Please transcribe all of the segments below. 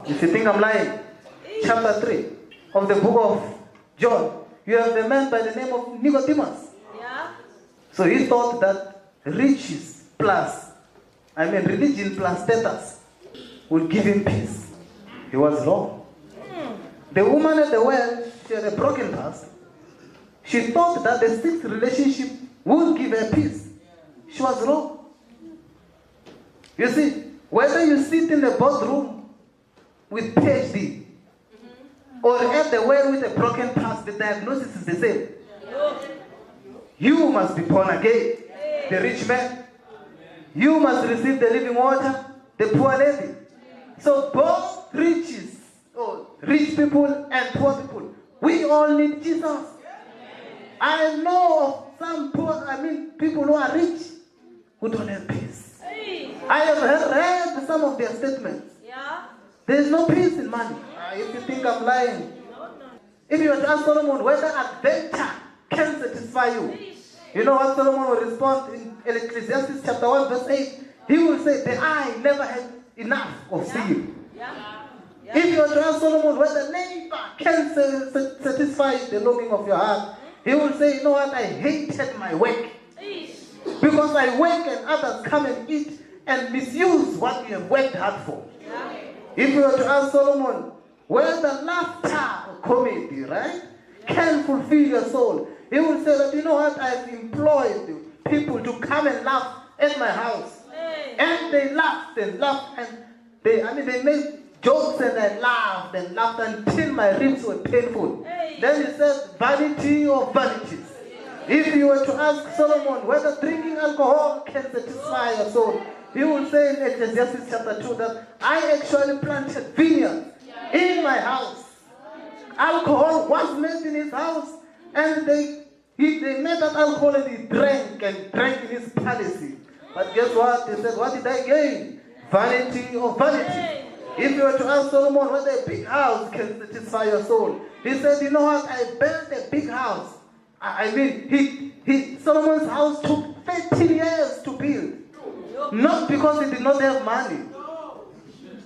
If you think I'm lying, chapter 3 of the book of John, you have the man by the name of Nicodemus. Yeah. So he thought that religion plus status would give him peace. He was wrong. The woman at the well, she had a broken past. She thought that the sixth relationship would give her peace. She was wrong. You see, whether you sit in the boardroom with PhD or at the well with a broken past, the diagnosis is the same. You must be born again, the rich man. You must receive the living water, the poor lady. So both rich people and poor people, we all need Jesus. I know of some people who are rich who don't have peace. I have read some of their statements. Yeah. There is no peace in money. If you think I'm lying. If you were to ask Solomon whether adventure can satisfy you, you know what Solomon will respond in Ecclesiastes chapter 1 verse 8? He will say, the eye never had enough of seeing. Yeah. If you were to ask Solomon whether labor can satisfy the longing of your heart, he will say, you know what, I hated my work. Because I work and others come and eat and misuse what you have worked hard for. Yeah. If you were to ask Solomon whether laughter or comedy, right, can fulfill your soul, he will say that, you know what, I've employed people to come and laugh at my house. And they laughed and laughed and they made jokes and I laughed until my ribs were painful. Then he said, vanity of vanities. If you were to ask Solomon whether drinking alcohol can satisfy your soul, he will say in Ecclesiastes chapter 2 that I actually planted vineyards in my house. Alcohol was made in his house and they made that alcohol and he drank in his palace. But guess what? He said, what did I gain? Vanity of vanity. If you were to ask Solomon whether a big house can satisfy your soul, he said, you know what, I built a big house. Solomon's house took 13 years to build. Not because he did not have money,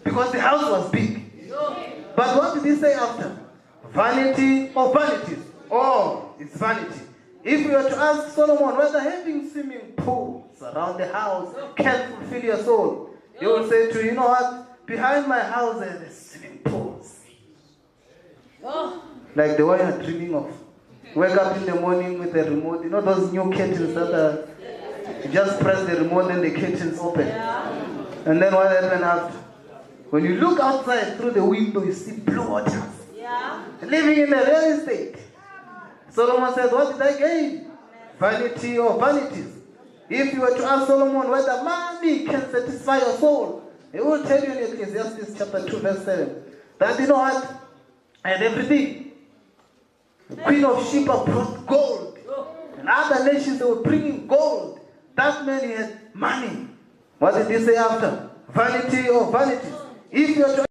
because the house was big. But what did he say after? Vanity of vanities. Oh, it's vanity. If you were to ask Solomon whether having swimming pools around the house can fulfill your soul, he will say to you, you know what? Behind my house there are swimming pools. Like the one you're dreaming of. Wake up in the morning with a remote. You know those new curtains that are, you just press the remote and the curtains open. And then what happens after? When you look outside through the window, you see blue waters. Living in a real estate. Solomon said, what did I gain? Vanity of vanities. If you were to ask Solomon whether money can satisfy your soul, he will tell you in Ecclesiastes chapter 2 verse 7 that, you know what? I had everything. The Queen of Sheba brought gold. And other nations, they were bringing gold. That man, he had money. What did he say after? Vanity of vanities. If you are to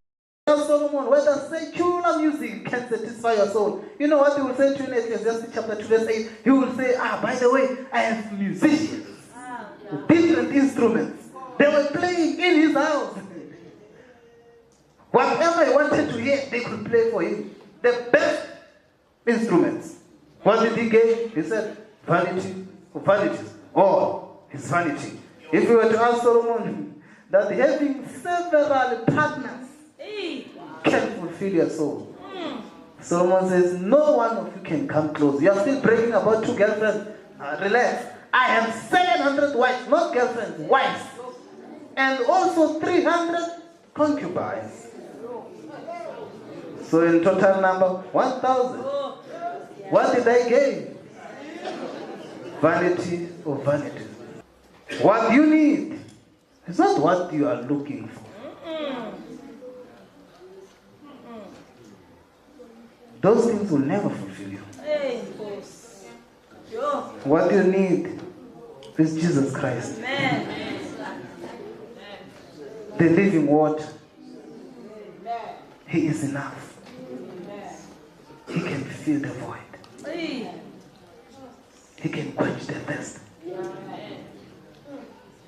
ask Solomon whether secular music can satisfy your soul, you know what he will say to you in Ecclesiastes chapter 2 verse 8? He will say, by the way, I have musicians with different instruments. They were playing in his house. Whatever he wanted to hear, they could play for him. The best instruments. What did he give? He said, vanity of vanities. Oh, it's vanity. If we were to ask Solomon that having several partners can fulfill your soul, Solomon says, no one of you can come close. You are still bragging about 2 girlfriends. Relax. I have 700 wives, not girlfriends, wives. And also 300 concubines. So in total number, 1,000. What did I gain? Vanity of vanities. What you need is not what you are looking for. Those things will never fulfill you. What you need is Jesus Christ. The living water. He is enough. He can fill the void. He can quench the thirst.